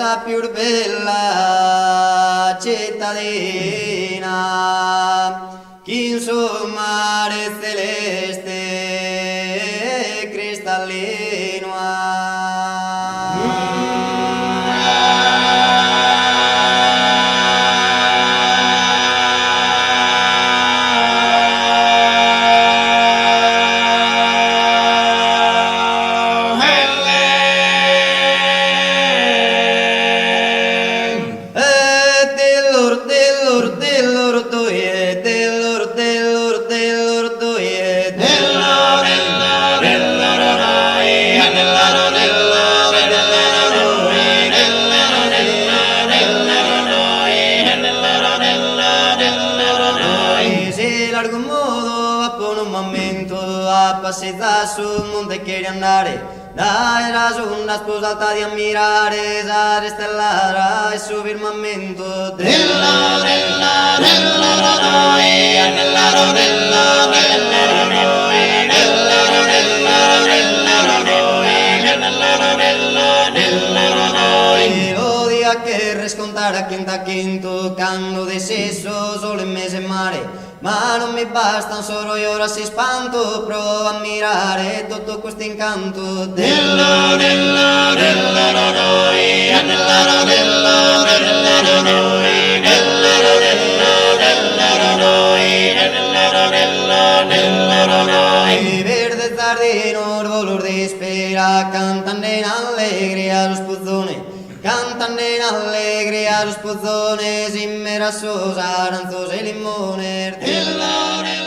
la più bella cittadina, che in suo mare celeste cristallino algún modo a por un momento a passeggiare sul monte che andare dai ragione sposata di ammirare a restellare sul firmamento della che riscontare a quinto canno di sesso solo in mese mare ma non mi basta solo io ora si spanto provo a ammirare tutto questo incanto della verde giardino il volor di spera cantando in allegria lo spuzzone cantando in allegria lo spuzzone, simmerazzosa, aranzosa e limone.